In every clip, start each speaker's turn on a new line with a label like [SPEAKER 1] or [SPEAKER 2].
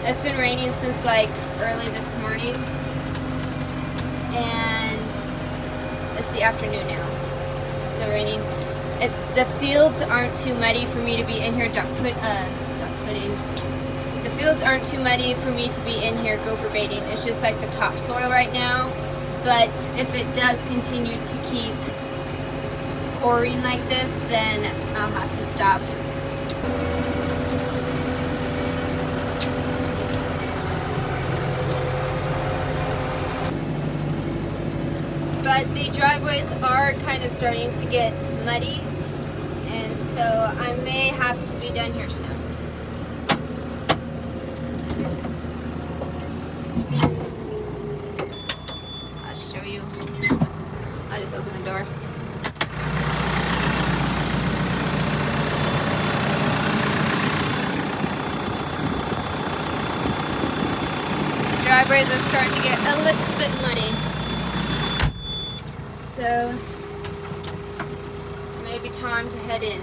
[SPEAKER 1] It's been raining since like early this morning, and it's the afternoon now. It's still raining. The fields aren't too muddy for me to be in here duck footing. The fields aren't too muddy for me to be in here gopher baiting. It's just like the topsoil right now. But if it does continue to keep pouring like this, then I'll have to stop. But the driveways are kind of starting to get muddy, and so I may have to be done here soon. I'll show you. I'll just open the door. The driveways are starting to get a little bit muddy. So, maybe time to head in.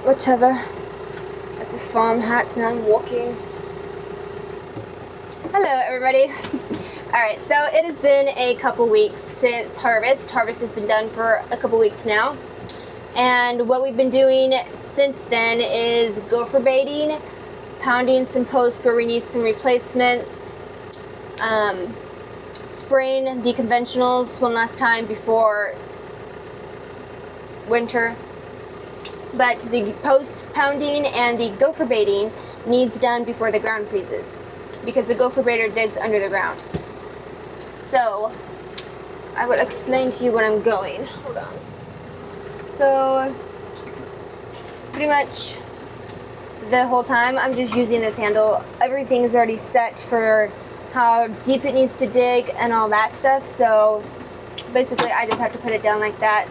[SPEAKER 1] Whatever. It's a farm hat and I'm walking. Hello everybody. Alright, so it has been a couple weeks since harvest. Harvest has been done for a couple weeks now. And what we've been doing since then is gopher baiting, pounding some posts where we need some replacements, spraying the conventionals one last time before winter. But the post pounding and the gopher baiting needs done before the ground freezes, because the gopher baiter digs under the ground. So I will explain to you where I'm going. Hold on. So pretty much the whole time I'm just using this handle. Everything's already set for how deep it needs to dig and all that stuff. So basically I just have to put it down like that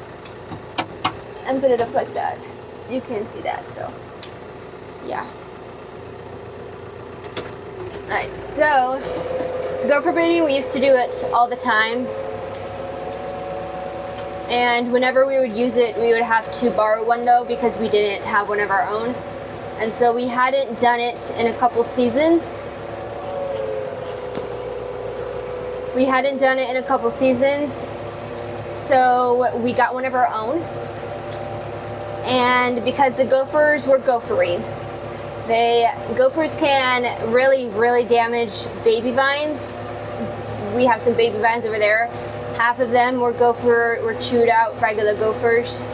[SPEAKER 1] and put it up like that. You can see that, so yeah. Alright, so gopher baiting, we used to do it all the time. And whenever we would use it, we would have to borrow one though, because we didn't have one of our own. And so we hadn't done it in a couple seasons. So we got one of our own. And because the gophers were gophering, gophers can really, really damage baby vines. We have some baby vines over there. Half of them were chewed out by the gophers.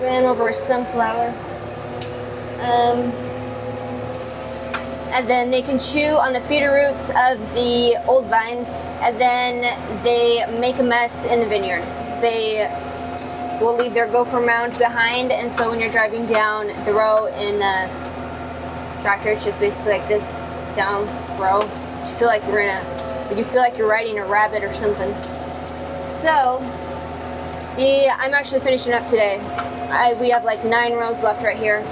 [SPEAKER 1] Ran over a sunflower. And then they can chew on the feeder roots of the old vines, and then they make a mess in the vineyard. They will leave their gopher mound behind, and so when you're driving down the row in the tractor, it's just basically like this down row. You feel like you're riding a rabbit or something. So I'm actually finishing up today. We have like 9 rows left right here,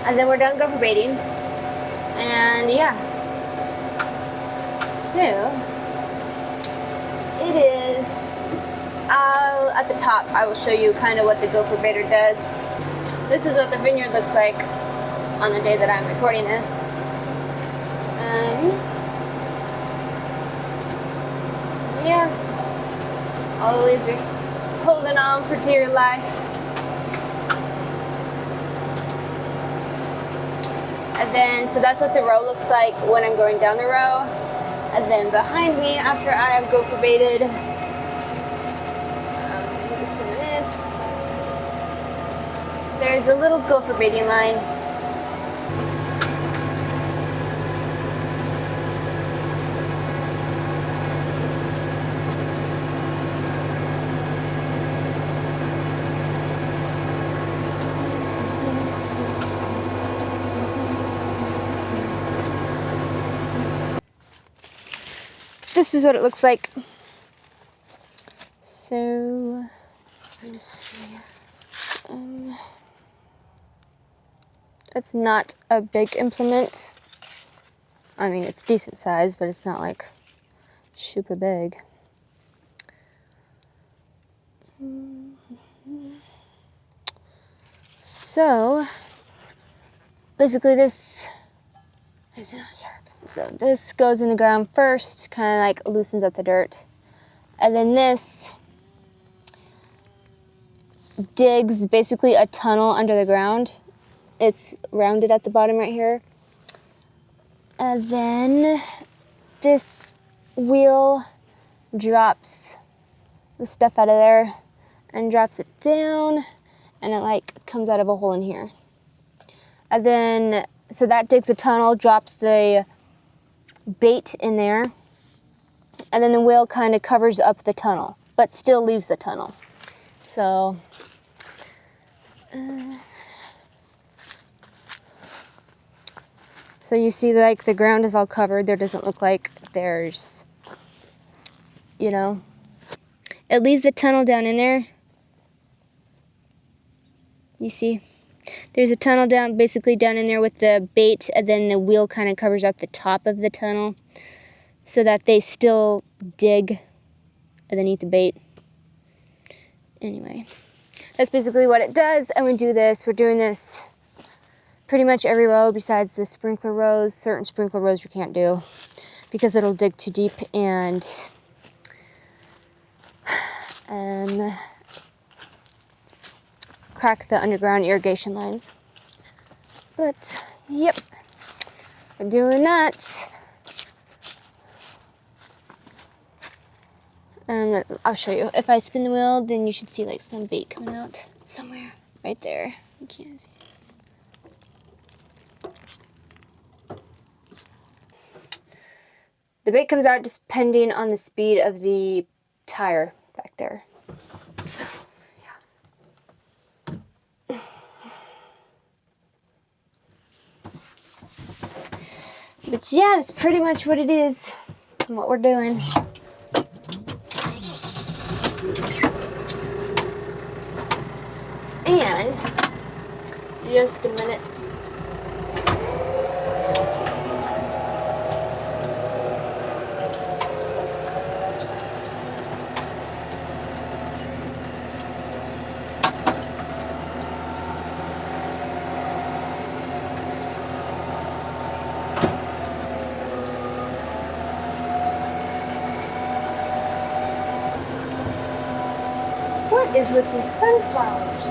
[SPEAKER 1] and then we're done gopher baiting. And yeah, so it is at the top. I will show you kind of what the gopher baiter does. This is what the vineyard looks like on the day that I'm recording this. Yeah, all the leaves are holding on for dear life. And then, so that's what the row looks like when I'm going down the row. And then behind me, after I have gopher baited, just a minute, there's a little gopher baiting line. This is what it looks like. So, it's not a big implement. I mean, it's decent size, but it's not like super big. So, basically this is not sharp. So this goes in the ground first, kind of like loosens up the dirt. And then this digs basically a tunnel under the ground. It's rounded at the bottom right here. And then this wheel drops the stuff out of there and drops it down, and it like comes out of a hole in here. And then, so that digs a tunnel, drops the bait in there, and then the wheel kind of covers up the tunnel, but still leaves the tunnel. So, so you see like the ground is all covered. There doesn't look like there's, you know, it leaves the tunnel down in there. You see? There's a tunnel down, basically down in there with the bait, and then the wheel kind of covers up the top of the tunnel so that they still dig underneath the bait. Anyway, that's basically what it does, and we do this. We're doing this pretty much every row besides the sprinkler rows. Certain sprinkler rows you can't do because it'll dig too deep and crack the underground irrigation lines. But, yep, we're doing that. And I'll show you. If I spin the wheel, then you should see like some bait coming out somewhere. Right there. You can't see. The bait comes out depending on the speed of the tire back there. But yeah, that's pretty much what it is and what we're doing. And just a minute. What is with these sunflowers?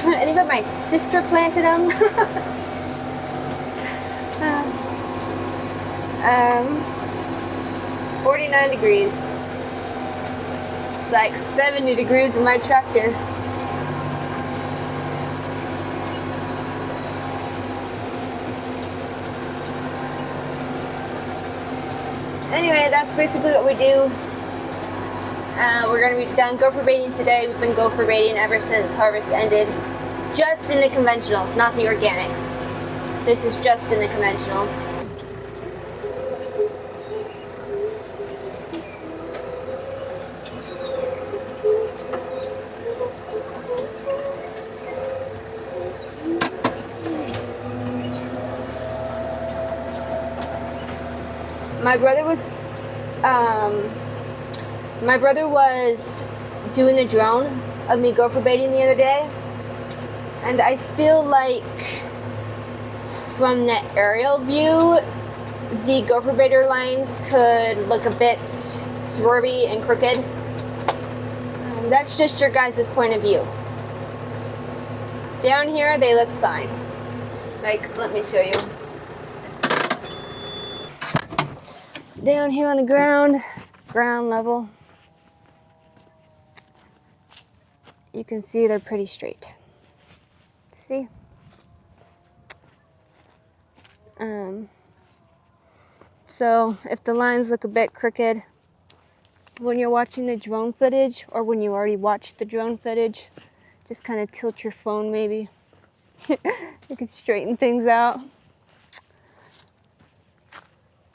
[SPEAKER 1] Anybody, my sister planted them? 49 degrees. It's like 70 degrees in my tractor. Anyway, that's basically what we do. We're going to be done gopher baiting today. We've been gopher baiting ever since harvest ended. Just in the conventionals, not the organics. This is just in the conventionals. My brother was doing the drone of me gopher baiting the other day, and I feel like from the aerial view, the gopher baiter lines could look a bit swervy and crooked. That's just your guys' point of view. Down here, they look fine. Like, let me show you. Down here on the ground level, you can see they're pretty straight. See? So if the lines look a bit crooked when you're watching the drone footage, or when you already watched the drone footage, just kind of tilt your phone maybe. You can straighten things out.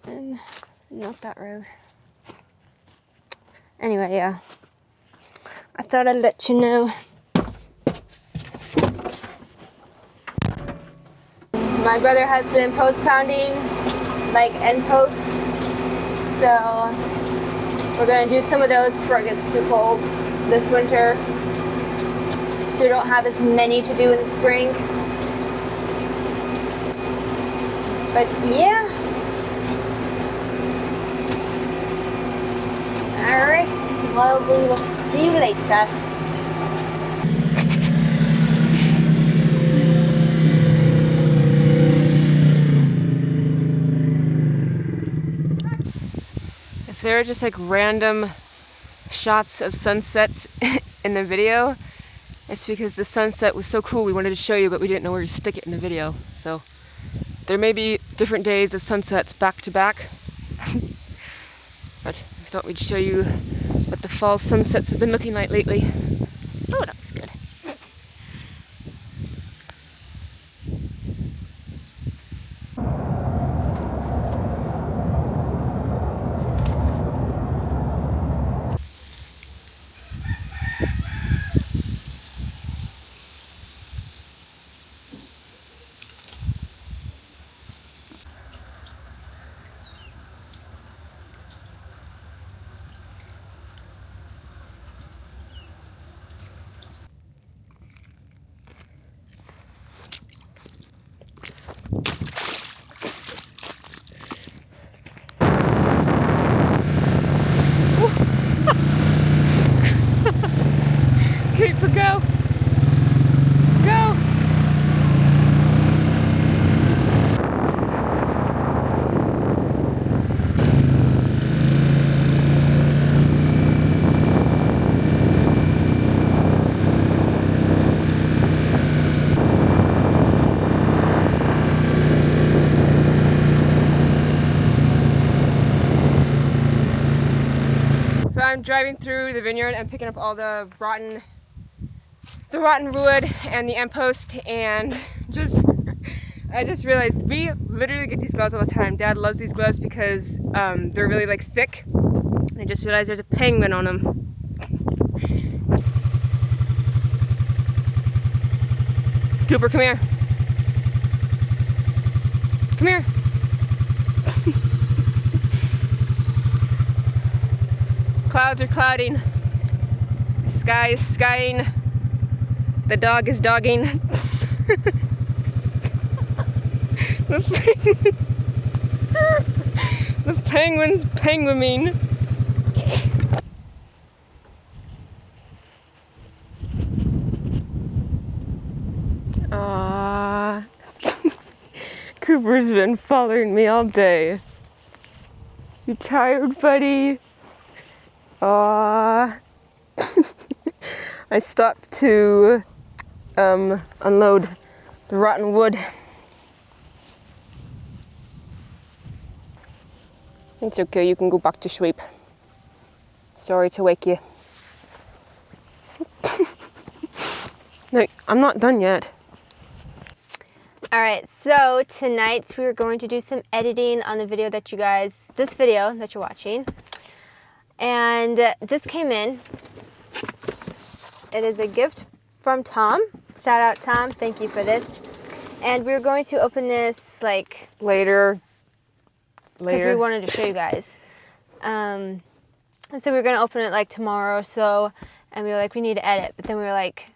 [SPEAKER 1] And not that road. Anyway, yeah. I thought I'd let you know. My brother has been post pounding, like end post. So we're gonna do some of those before it gets too cold this winter. So we don't have as many to do in the spring. But yeah. Alright, well, we will see you later. If there are just like random shots of sunsets in the video, it's because the sunset was so cool we wanted to show you, but we didn't know where to stick it in the video. So there may be different days of sunsets back to back. But I thought we'd show you what the fall sunsets have been looking like lately. Oh, that was good. Keeper, go! Go! So I'm driving through the vineyard and picking up all the rotten wood and the end post, and just
[SPEAKER 2] I just realized we literally get these gloves all the time. Dad loves these gloves because they're really like thick. And I just realized there's a penguin on them. Cooper, come here. Come here. Clouds are clouding. The sky is skying. The dog is dogging. The penguin's penguining. Aww. Cooper's been following me all day. You tired, buddy? Aww. I stopped to unload the rotten wood. It's okay, you can go back to sleep. Sorry to wake you. No, I'm not done yet.
[SPEAKER 1] Alright, so tonight we are going to do some editing on the video that this video that you're watching. And this came in. It is a gift from Tom. Shout out Tom, thank you for this. And we're going to open this like
[SPEAKER 2] Later.
[SPEAKER 1] because we wanted to show you guys. And so we were going to open it like tomorrow or so, and we were like, we need to edit. But then we were like,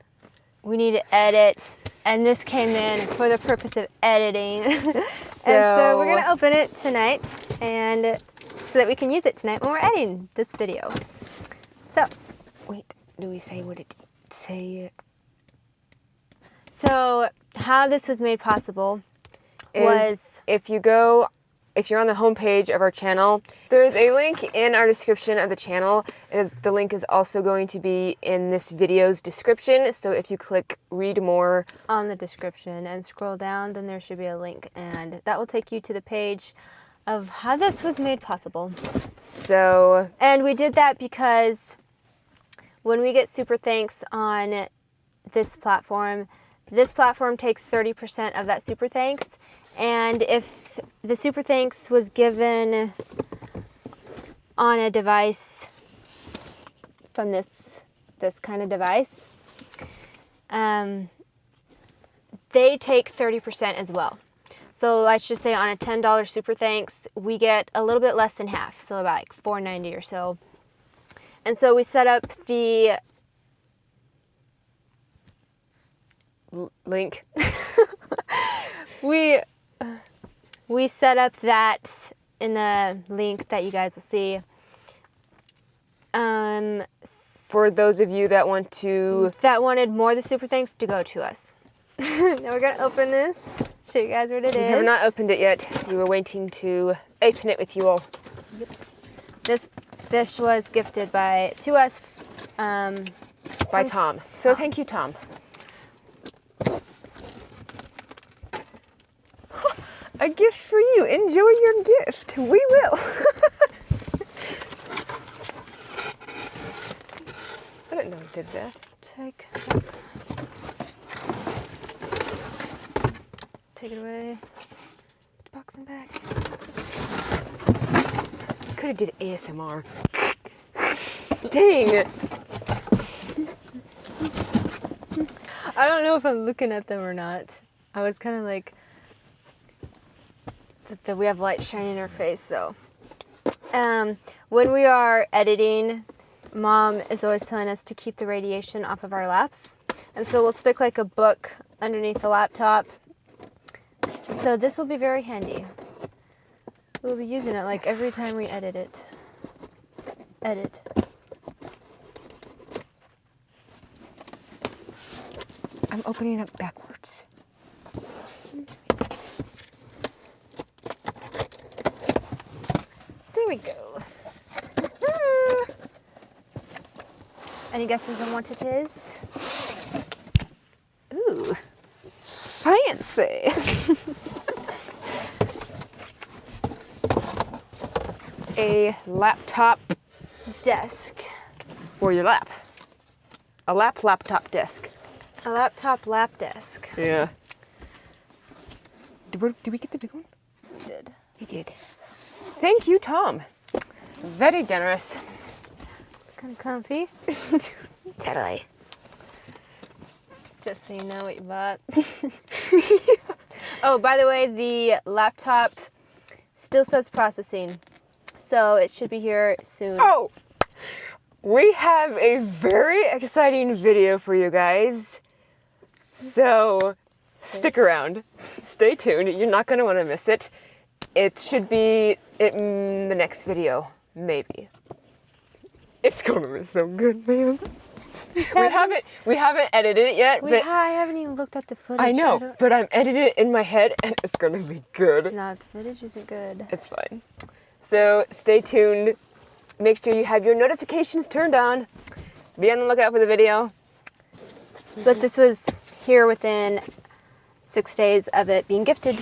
[SPEAKER 1] we need to edit, and this came in for the purpose of editing. And so we're going to open it tonight, and so that we can use it tonight when we're editing this video. So,
[SPEAKER 2] Wait, do we say what it say?
[SPEAKER 1] So how this was made possible
[SPEAKER 2] Was if you're on the homepage of our channel, there's a link in our description of the channel. The link is also going to be in this video's description. So if you click read more
[SPEAKER 1] on the description and scroll down, then there should be a link, and that will take you to the page of how this was made possible. And we did that because when we get super thanks on this platform takes 30% of that super thanks. And if the super thanks was given on a device from this kind of device, they take 30% as well. So let's just say on a $10 super thanks, we get a little bit less than half, so about like $4.90 or so. And so we set up the
[SPEAKER 2] link.
[SPEAKER 1] We set up that in the link that you guys will see.
[SPEAKER 2] For those of you that
[SPEAKER 1] wanted more of the super thanks to go to us. Now we're gonna open this. Show you guys what it is.
[SPEAKER 2] We have not opened it yet. We were waiting to open it with you all.
[SPEAKER 1] Yep. This was gifted to us
[SPEAKER 2] by Tom. So thank you, Tom. A gift for you. Enjoy your gift. We will. I didn't know I did that.
[SPEAKER 1] Take it away. Put the box in the back.
[SPEAKER 2] Could have did ASMR. Dang.
[SPEAKER 1] I don't know if I'm looking at them or not. I was kind of like, that we have light shining in our face, so. When we are editing, Mom is always telling us to keep the radiation off of our laps. And so we'll stick like a book underneath the laptop. So this will be very handy. We'll be using it like every time we edit it.
[SPEAKER 2] I'm opening it backwards.
[SPEAKER 1] There we go. Any guesses on what it is?
[SPEAKER 2] Ooh, fancy. A laptop
[SPEAKER 1] Desk.
[SPEAKER 2] for your lap. A laptop desk.
[SPEAKER 1] A laptop lap desk.
[SPEAKER 2] Yeah. Did we get the big one?
[SPEAKER 1] We did.
[SPEAKER 2] We did. Thank you, Tom. Very generous.
[SPEAKER 1] It's kind of comfy.
[SPEAKER 2] Totally.
[SPEAKER 1] Just so you know what you bought. Oh, by the way, the laptop still says processing, so it should be here soon.
[SPEAKER 2] Oh, we have a very exciting video for you guys. So stick around, stay tuned. You're not going to want to miss it. It should be in the next video, maybe. It's going to be so good, man. We haven't edited it yet, but
[SPEAKER 1] I haven't even looked at the footage.
[SPEAKER 2] I know, but I'm editing it in my head, and it's gonna be good.
[SPEAKER 1] No, the footage isn't good.
[SPEAKER 2] It's fine. So stay tuned. Make sure you have your notifications turned on. Be on the lookout for the video.
[SPEAKER 1] But this was here within 6 days of it being gifted.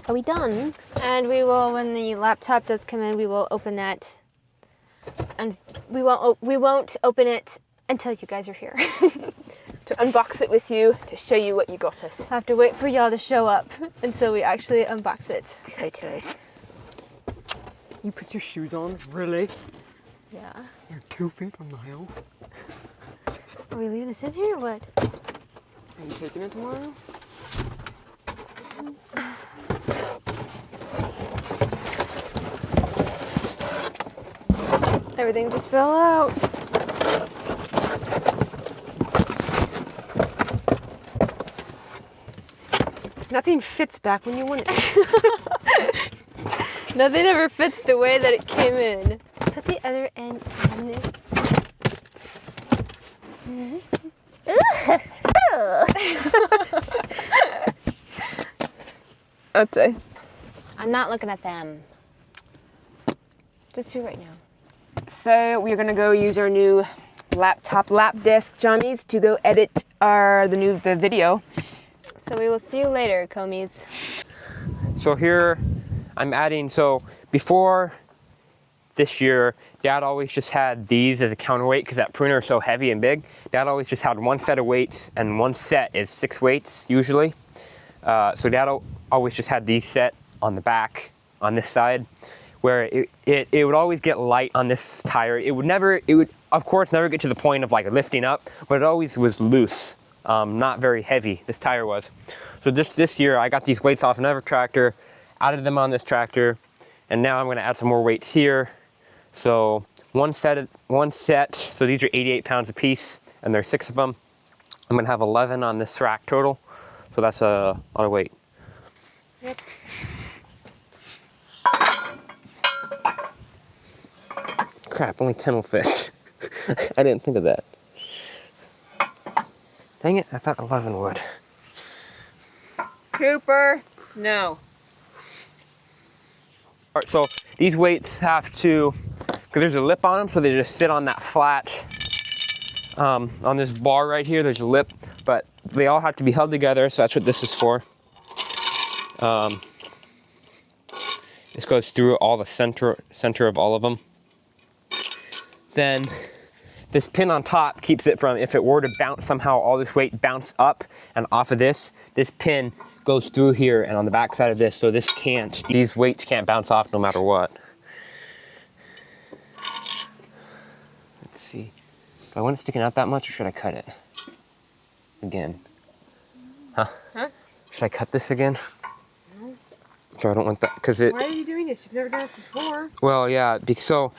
[SPEAKER 1] Are we done? And we will, when the laptop does come in, we will open that, and we won't open it until you guys are here.
[SPEAKER 2] To unbox it with you, to show you what you got us.
[SPEAKER 1] Have to wait for y'all to show up until we actually unbox it.
[SPEAKER 2] Okay. You put your shoes on? Really?
[SPEAKER 1] Yeah.
[SPEAKER 2] You're 2 feet from the house.
[SPEAKER 1] Are we leaving this in here or what?
[SPEAKER 2] Are you taking it tomorrow?
[SPEAKER 1] Everything just fell out.
[SPEAKER 2] Nothing fits back when you want it to.
[SPEAKER 1] Nothing ever fits the way that it came in. Put the other end in it.
[SPEAKER 2] Okay.
[SPEAKER 1] I'm not looking at them. Just you right now.
[SPEAKER 2] So we're gonna go use our new laptop lap desk Johnny's to go edit the video.
[SPEAKER 1] So we will see you later, Comies.
[SPEAKER 3] So here I'm adding, so before this year, Dad always just had these as a counterweight because that pruner is so heavy and big. Dad always just had one set of weights, and one set is 6 weights usually. So Dad always just had these set on the back on this side, where it would always get light on this tire. It would of course never get to the point of like lifting up, but it always was loose, not very heavy, this tire was. So just this year I got these weights off another tractor, added them on this tractor, and now I'm gonna add some more weights here. So one set, so these are 88 pounds a piece, and there's 6 of them. I'm gonna have 11 on this rack total, so that's a lot of weight.
[SPEAKER 1] Yep.
[SPEAKER 3] Crap, only 10 will fit. I didn't think of that. Dang it, I thought 11 would.
[SPEAKER 2] Cooper, no.
[SPEAKER 3] All right, so these weights have to, because there's a lip on them, so they just sit on that flat, on this bar right here, there's a lip, but they all have to be held together, so that's what this is for. This goes through all the center of all of them. Then this pin on top keeps it from, if it were to bounce somehow, all this weight bounce up and off of this pin goes through here and on the back side of this, so these weights can't bounce off no matter what. Let's see, do I want it sticking out that much, or should I cut it again? Huh? Should I cut this again?
[SPEAKER 2] No.
[SPEAKER 3] So I don't want that, because it...
[SPEAKER 2] Why are you doing this? You've never done this before.
[SPEAKER 3] Well, yeah, so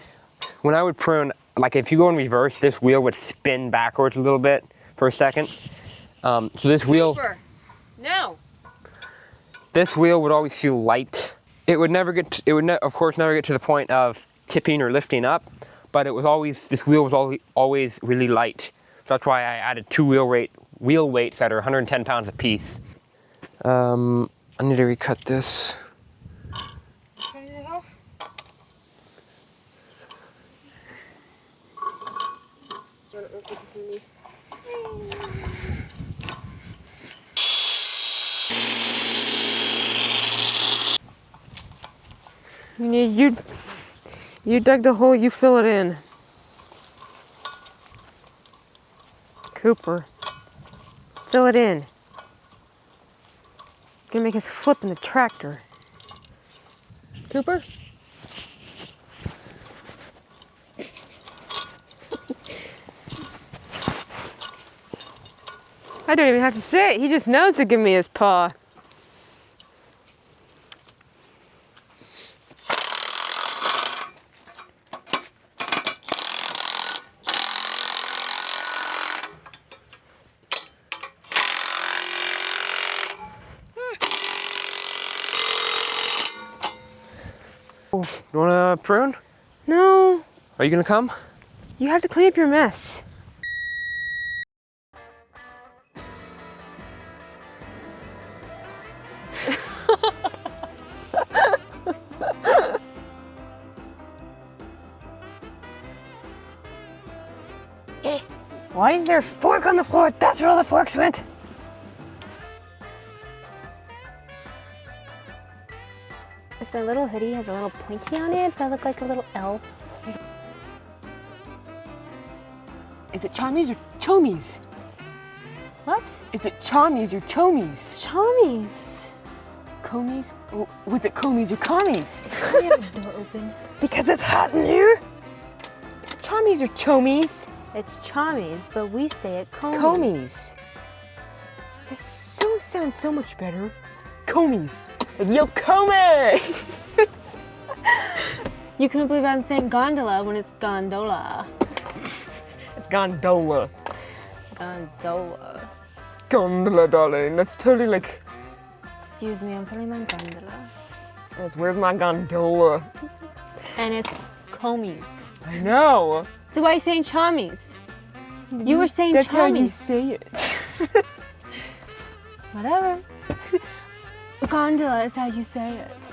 [SPEAKER 3] when I would prune, like if you go in reverse, this wheel would spin backwards a little bit for a second. So this wheel...
[SPEAKER 2] Cooper, no.
[SPEAKER 3] This wheel would always feel light. It would never get, of course never get to the point of tipping or lifting up, but it was always, this wheel was always really light. So that's why I added 2 wheel weights that are 110 pounds a piece. I need to recut this.
[SPEAKER 2] Turn it off. You dug the hole, you fill it in. Cooper, fill it in. Gonna make us flip in the tractor. Cooper? I don't even have to say it. He just knows to give me his paw.
[SPEAKER 3] You wanna prune?
[SPEAKER 2] No,
[SPEAKER 3] Are you gonna come?
[SPEAKER 2] you have to clean up your mess. Why is there a fork on the floor? That's where all the forks went.
[SPEAKER 1] This my little hoodie has a little pointy on it, so I look like a little elf.
[SPEAKER 2] Is it chommies or chomies?
[SPEAKER 1] What?
[SPEAKER 2] Is it chommies or chomies?
[SPEAKER 1] Chommies.
[SPEAKER 2] Comies? Or was it comies or commies?
[SPEAKER 1] We have the door open.
[SPEAKER 2] Because it's hot in here? Is it chommies or chomies?
[SPEAKER 1] It's chommies, but we say it comies.
[SPEAKER 2] Comies. This sounds so much better. Comies. Like, yo, comey!
[SPEAKER 1] You couldn't believe I'm saying gondola when it's gondola.
[SPEAKER 2] It's gondola.
[SPEAKER 1] Gondola.
[SPEAKER 2] Gondola, darling. That's totally like,
[SPEAKER 1] Excuse me, I'm putting my gondola.
[SPEAKER 2] that's where's my gondola?
[SPEAKER 1] And it's comies.
[SPEAKER 2] I know.
[SPEAKER 1] So why are you saying chommies? You were saying
[SPEAKER 2] That's how you
[SPEAKER 1] chommies.
[SPEAKER 2] say it.
[SPEAKER 1] Whatever. Gondola is how you say it.